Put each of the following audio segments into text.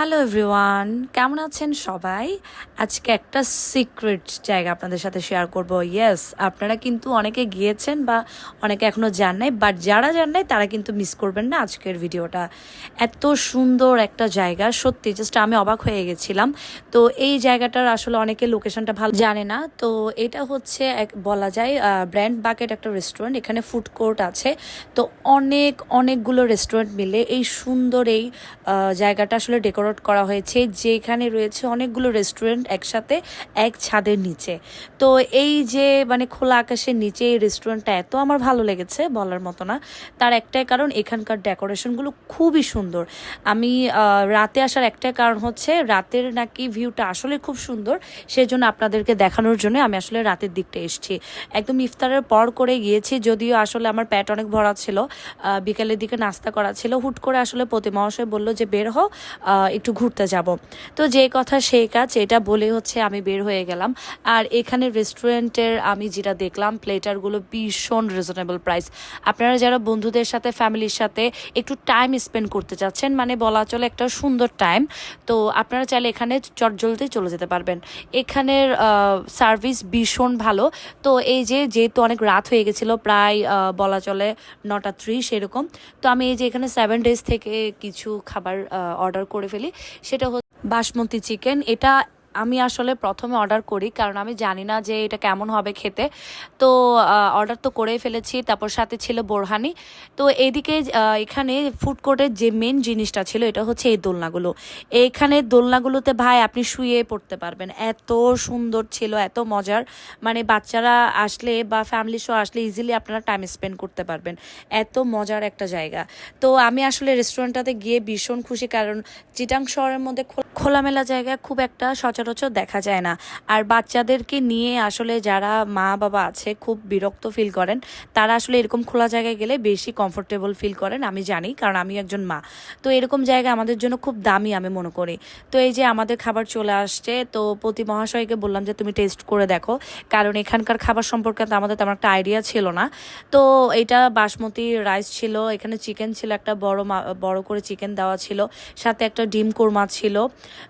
Hello everyone, কেমন আছেন সবাই? আজকে একটা সিক্রেট জায়গা আপনাদের সাথে শেয়ার করব। ইয়েস, আপনারা কিন্তু অনেকে গিয়েছেন বা অনেকে এখনও যান নাই, বাট যারা যান নাই তারা কিন্তু মিস করবেন না আজকের ভিডিওটা। এত সুন্দর একটা জায়গা, সত্যি জাস্ট আমি অবাক হয়ে গেছিলাম। তো এই জায়গাটার আসলে অনেকে লোকেশনটা ভালো জানে না। তো এটা হচ্ছে বলা যায় ব্র্যান্ড বাকেট একটা রেস্টুরেন্ট। এখানে ফুড কোর্ট আছে। তো অনেকগুলো রেস্টুরেন্ট মিলে এই সুন্দর এই জায়গাটা আসলে ডেকোরেট করা হয়েছে, যেখানে রয়েছে অনেকগুলো রেস্টুরেন্ট একসাথে এক ছাদের নিচে। তো এই যে মানে খোলা আকাশের নিচে এই রেস্টুরেন্টটা এত আমার ভালো লেগেছে বলার মতো না। তার একটাই কারণ এখানকার ডেকোরেশনগুলো খুবই সুন্দর। আমি রাতে আসার একটাই কারণ হচ্ছে রাতের নাকি ভিউটা আসলে খুব সুন্দর, সেজন্য আপনাদেরকে দেখানোর জন্য আমি আসলে রাতের দিকটা এসেছি। একদম ইফতারের পর করে গিয়েছি, যদিও আসলে আমার পেট অনেক ভরা ছিল, বিকেলের দিকে নাস্তা করা ছিল। হুট করে আসলে প্রতি মহাশয় বললো যে বের হও, একটু ঘুরতে যাব। তো যে কথা সেই কাজ, এটা বলে হচ্ছে আমি বের হয়ে গেলাম। আর এখানে রেস্টুরেন্টের আমি যেটা দেখলাম, প্লেটারগুলো ভীষণ রিজনেবল প্রাইস। আপনারা যারা বন্ধুদের সাথে ফ্যামিলির সাথে একটু টাইম স্পেন্ড করতে চাচ্ছেন, মানে বলা চলে একটা সুন্দর টাইম, তো আপনারা চাইলে এখানে চটজলদি চলে যেতে পারবেন। এখানের সার্ভিস ভীষণ ভালো। তো এই যেহেতু অনেক রাত হয়ে গেছিলো, প্রায় বলা চলে 9:30 এরকম। তো আমি এই যে এখানে 7 ডেজ থেকে কিছু খাবার অর্ডার করে ফেলি। সেটা হচ্ছে বাসমতি চিকেন। এটা আমি আসলে প্রথমে অর্ডার করি, কারণ আমি জানি না যে এটা কেমন হবে খেতে। তো অর্ডার তো করেই ফেলেছি। তারপর সাথে ছিল বোরহানি। তো এইদিকে এখানে ফুড কোর্টের যে মেন জিনিসটা ছিল, এটা হচ্ছে এই দোলনাগুলো। এইখানে দোলনাগুলোতে ভাই আপনি শুয়ে পড়তে পারবেন, এত সুন্দর ছিল, এত মজার। মানে বাচ্চারা আসলে বা ফ্যামিলি শো আসলে ইজিলি আপনারা টাইম স্পেন্ড করতে পারবেন, এত মজার একটা জায়গা। তো আমি আসলে রেস্টুরেন্টটাতে গিয়ে ভীষণ খুশি, কারণ চিটাং শহরের মধ্যে খোলামেলা জায়গা খুব একটা সচরাচর দেখা যায় না। আর বাচ্চাদেরকে নিয়ে আসলে যারা মা বাবা আছে খুব বিরক্ত ফিল করেন, তারা আসলে এরকম খোলা জায়গায় গেলে বেশি কমফোর্টেবল ফিল করেন, আমি জানি, কারণ আমি একজন মা। তো এরকম জায়গা আমাদের জন্য খুব দামি আমি মনে করি। তো এই যে আমাদের খাবার চলে আসছে, তো প্রতি মহাশয়কে বললাম যে তুমি টেস্ট করে দেখো, কারণ এখানকার খাবার সম্পর্কে তো আমাদের তেমন একটা আইডিয়া ছিল না। তো এটা বাসমতি রাইস ছিল, এখানে চিকেন ছিল, একটা বড় করে চিকেন দেওয়া ছিল, সাথে একটা ডিম কোরমা ছিল,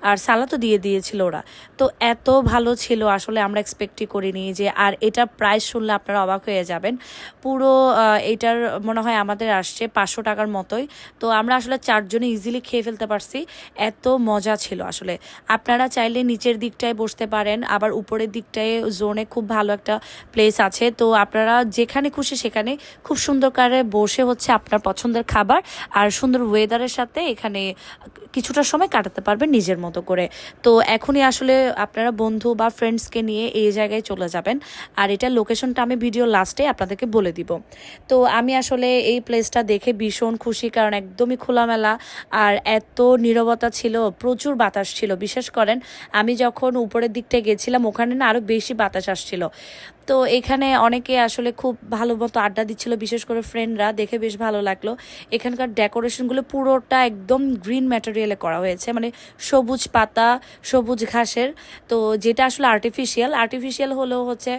আর সালাদও দিয়েছিল ওরা। তো এত ভালো ছিল, আসলে আমরা এক্সপেক্টই করিনি যে। আর এটা প্রাইস শুনলে আপনারা অবাক হয়ে যাবেন। পুরো এটার মনে হয় আমাদের আসছে 500 টাকার মতোই। তো আমরা আসলে 4 জনে ইজিলি খেয়ে ফেলতে পারছি, এত মজা ছিল আসলে। আপনারা চাইলে নিচের দিকটায় বসতে পারেন, আবার উপরের দিকটায় জোনে খুব ভালো একটা প্লেস আছে। তো আপনারা যেখানে খুশি সেখানে খুব সুন্দর করে বসে হচ্ছে আপনার পছন্দের খাবার আর সুন্দর ওয়েদারের সাথে এখানে কিছুটা সময় কাটাতে পারবেন নিজের মতো করে। তো এখনই আসলে আপনারা বন্ধু বা ফ্রেন্ডসকে নিয়ে এই জায়গায় চলে যাবেন। আর এটার লোকেশনটা আমি ভিডিও লাস্টে আপনাদেরকে বলে দিব। তো আমি আসলে এই প্লেসটা দেখে ভীষণ খুশি, কারণ একদমই খোলামেলা আর এত নীরবতা ছিল, প্রচুর বাতাস ছিল। বিশেষ করেন আমি যখন উপরের দিকটা গেছিলাম, ওখানে না আরও বেশি বাতাস আসছিল। তো এখানে অনেকে আসলে খুব ভালো মতো আড্ডা দিচ্ছিল, বিশেষ করে ফ্রেন্ডরা, দেখে বেশ ভালো লাগলো। এখানকার ডেকোরেশনগুলো পুরোটা একদম গ্রিন ম্যাটেরিয়ালে করা হয়েছে, মানে সবুজ পাতা, সবুজ ঘাসের। তো যেটা আসলে আর্টিফিশিয়াল হলেও হচ্ছে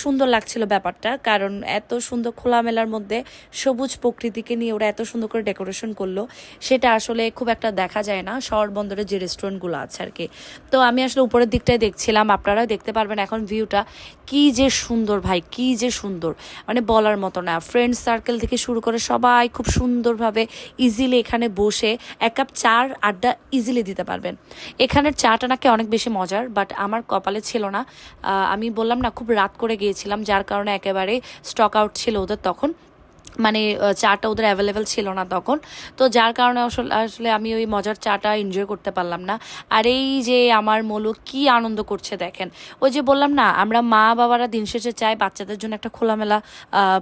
সুন্দর লাগছিল ব্যাপারটা, কারণ এত সুন্দর খোলামেলার মধ্যে সবুজ প্রকৃতিকে নিয়ে ওরা এত সুন্দর করে ডেকোরেশন করলো, সেটা আসলে খুব একটা দেখা যায় না শহর বন্দরে যে রেস্টুরেন্টগুলো আছে আর কি। তো আমি আসলে উপরের দিকটায় দেখছিলাম, আপনারা দেখতে পারবেন এখন ভিউটা কি যে সুন্দর ভাই, কি যে সুন্দর, মানে বলার মতো না। ফ্রেন্ড সার্কেল থেকে শুরু করে সবাই খুব সুন্দরভাবে ইজিলি এখানে বসে 1 কাপ চার আড্ডা ইজিলি দিতে পারবেন। এখানের চাটা নাকি অনেক বেশি মজার, বাট আমার কপালে ছিল না। আমি বললাম না খুব রাত করে গিয়েছিলাম, যার কারণে একেবারে স্টক আউট ছিল ওদের তখন, মানে চাটা ওদের অ্যাভেলেবেল ছিল না তখন। তো যার কারণে আসলে আমি ওই মজার চাটা এনজয় করতে পারলাম না। আর এই যে আমার মৌলু কি আনন্দ করছে দেখেন। ওই যে বললাম না, আমরা মা বাবারা দিন শেষে চাই বাচ্চাদের জন্য একটা খোলামেলা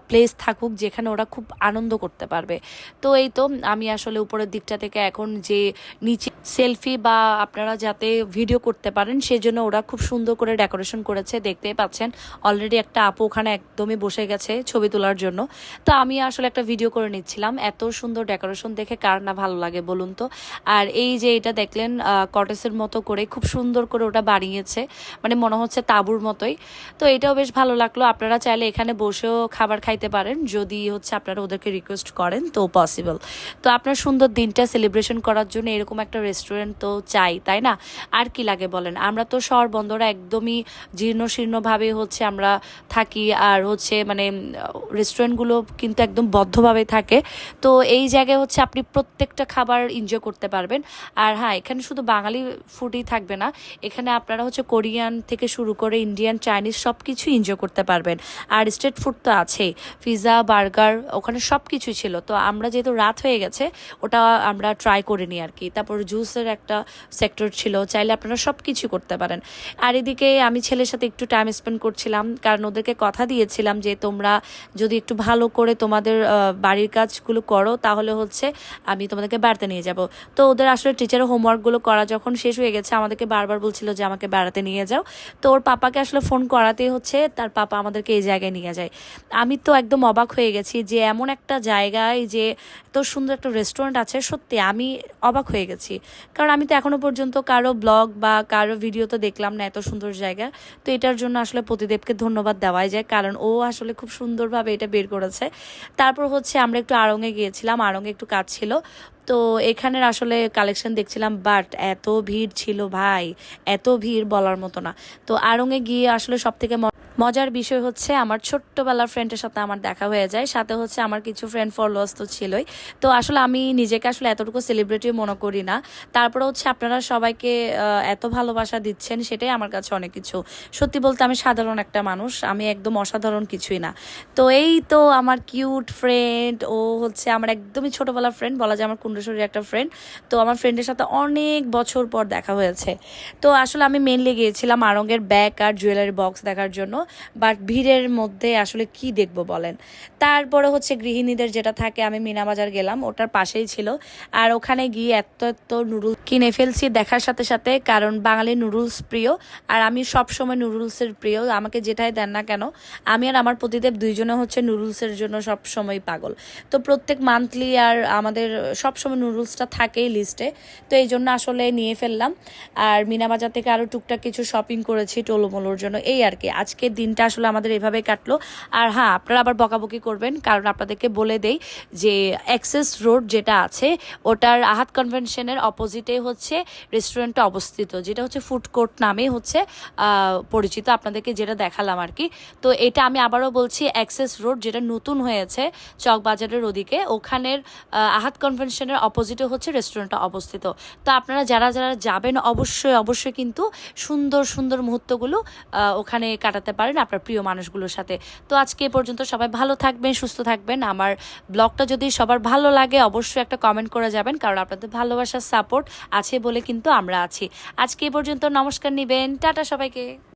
প্লেস থাকুক, যেখানে ওরা খুব আনন্দ করতে পারবে। তো এই তো আমি আসলে উপরের দিকটা থেকে এখন যে নিচে সেলফি বা আপনারা যাতে ভিডিও করতে পারেন সেজন্য ওরা খুব সুন্দর করে ডেকোরেশন করেছে, দেখতেই পাচ্ছেন। অলরেডি একটা আপু ওখানে একদমই বসে গেছে ছবি তোলার জন্য। তো আমি নিয়ে আসলে একটা ভিডিও করে নিচ্ছিলাম। এত সুন্দর ডেকোরেশন দেখে কার না ভালো লাগে বলুন তো। আর এই যে এটা দেখলেন কটেজের মতো করে খুব সুন্দর করে ওটা বানিয়েছে, মানে মনে হচ্ছে তাঁবুর মতোই। তো এটাও বেশ ভালো লাগলো। আপনারা চাইলে এখানে বসেও খাবার খাইতে পারেন, যদি হচ্ছে আপনারা ওদেরকে রিকোয়েস্ট করেন তো পসিবল। তো আপনার সুন্দর দিনটা সেলিব্রেশন করার জন্য এরকম একটা রেস্টুরেন্ট তো চাই, তাই না? আর কি লাগে বলেন? আমরা তো শহর বন্দরে একদমই জীর্ণ শীর্ণভাবে হচ্ছে আমরা থাকি, আর হচ্ছে মানে রেস্টুরেন্টগুলো কিন্তু একদম বদ্ধভাবে থাকে। তো এই জায়গায় হচ্ছে আপনি প্রত্যেকটা খাবার এনজয় করতে পারবেন। আর হ্যাঁ, এখানে শুধু বাঙালি ফুডই থাকবে না, এখানে আপনারা হচ্ছে কোরিয়ান থেকে শুরু করে ইন্ডিয়ান, চাইনিজ সব কিছু এনজয় করতে পারবেন। আর স্ট্রিট ফুড তো আছেই, পিৎজা, বার্গার, ওখানে সব কিছুই ছিল। তো আমরা যেহেতু রাত হয়ে গেছে ওটা আমরা ট্রাই করে নিই আর কি। তারপর জুসের একটা সেক্টর ছিল, চাইলে আপনারা সব কিছু করতে পারেন। আর এদিকে আমি ছেলের সাথে একটু টাইম স্পেন্ড করছিলাম, কারণ ওদেরকে কথা দিয়েছিলাম যে তোমরা যদি একটু ভালো করে তোমাদের বাড়ির কাজগুলো করো তাহলে হচ্ছে আমি তোমাদেরকে বেড়াতে নিয়ে যাব। তো ওদের আসলে টিচারের হোমওয়ার্কগুলো করা যখন শেষ হয়ে গেছে আমাদেরকে বারবার বলছিল যে আমাকে বেড়াতে নিয়ে যাও। তো ওর পাপাকে আসলে ফোন করাতেই হচ্ছে তার পাপা আমাদেরকে এই জায়গায় নিয়ে যায়। আমি তো একদম অবাক হয়ে গেছি যে এমন একটা জায়গায় যে এত সুন্দর একটা রেস্টুরেন্ট আছে, সত্যি আমি অবাক হয়ে গেছি। কারণ আমি তো এখনো পর্যন্ত কারো ব্লগ বা কারো ভিডিও তো দেখলাম না এত সুন্দর জায়গা। তো এটার জন্য আসলে প্রতিদেবকে ধন্যবাদ দেওয়াই যায়, কারণ ও আসলে খুব সুন্দরভাবে এটা বের করেছে। তারপর হচ্ছে আমরা একটু আড়ংয়ে গিয়েছিলাম, আড়ংয়ে একটু কাজ ছিল। তো এখানের আসলে কালেকশন দেখছিলাম, বাট এত ভিড় ছিল ভাই, এত ভিড় বলার মতো না। তো আড়ংয়ে গিয়ে আসলে সব থেকে মজার বিষয় হচ্ছে আমার ছোট্টবেলার ফ্রেন্ডের সাথে আমার দেখা হয়ে যায়, সাথে হচ্ছে আমার কিছু ফ্রেন্ড ফলোয়ার্স তো ছিলই। তো আসলে আমি নিজেকে আসলে এতটুকু সেলিব্রিটি মনে করি না, তারপরে হচ্ছে আপনারা সবাইকে এত ভালোবাসা দিচ্ছেন, সেটাই আমার কাছে অনেক কিছু। সত্যি বলতে আমি সাধারণ একটা মানুষ, আমি একদম অসাধারণ কিছুই না। তো এই তো আমার কিউট ফ্রেন্ড, ও হচ্ছে আমার একদমই ছোটোবেলার ফ্রেন্ড, বলা যায় আমার কুণ্ডশরীর একটা ফ্রেন্ড। তো আমার ফ্রেন্ডের সাথে অনেক বছর পর দেখা হয়েছে। তো আসলে আমি মেনলি গিয়েছিলাম আড়ংয়ের ব্যাগ আর জুয়েলারি বক্স দেখার জন্য, বাট ভিড়ের মধ্যে আসলে কি দেখবো বলেন। তারপরে হচ্ছে গৃহিণীদের যেটা থাকে, আমি মিনা বাজার গেলাম, ওটার পাশেই ছিল। আর ওখানে গিয়ে এত এত নুডলস কিনে ফেলছি দেখার সাথে সাথে, কারণ বাঙালি নুডলস প্রিয়, আর আমি সবসময় নুডলসের প্রিয়। আমাকে যেটাই দেন না কেন, আমি আর আমার প্রতিদেব দুইজনে হচ্ছে নুডলসের জন্য সব সময় পাগল। তো প্রত্যেক মান্থলি আর আমাদের সবসময় নুডলসটা থাকেই লিস্টে। তো এই জন্য আসলে নিয়ে ফেললাম। আর মিনা বাজার থেকে আরও টুকটাক কিছু শপিং করেছি টোলোমোলোর জন্য, এই আর কি। আজকের দিনটা আসলে আমাদের এভাবে কাটলো। আর হ্যাঁ, আপনারা আবার বকাবকি করবেন, কারণ আপনাদেরকে বলে দেই যে অ্যাক্সেস রোড যেটা আছে ওটার আহাত কনভেনশনের অপোজিটে হচ্ছে রেস্টুরেন্টটা অবস্থিত, যেটা হচ্ছে ফুড কোর্ট নামে হচ্ছে পরিচিত, আপনাদেরকে যেটা দেখালাম আর কি। তো এটা আমি আবারও বলছি, অ্যাক্সেস রোড যেটা নতুন হয়েছে চকবাজারের ওদিকে, ওখানের আহাত কনভেনশনের অপোজিটে হচ্ছে রেস্টুরেন্টটা অবস্থিত। তো আপনারা যারা যারা যাবেন অবশ্যই অবশ্যই কিন্তু সুন্দর সুন্দর মুহূর্তগুলো ওখানে কাটাতে পারেন আপনার প্রিয় মানুষগুলোর সাথে। তো আজকে এ পর্যন্ত, সবাই ভালো থাকবেন, সুস্থ থাকবেন। আমার ব্লগটা যদি সবার ভালো লাগে অবশ্যই একটা কমেন্ট করে যাবেন, কারণ আপনাদের ভালোবাসার সাপোর্ট আছে বলে কিন্তু আমরা আছি। আজকে এ পর্যন্ত, নমস্কার নিবেন, টাটা সবাইকে।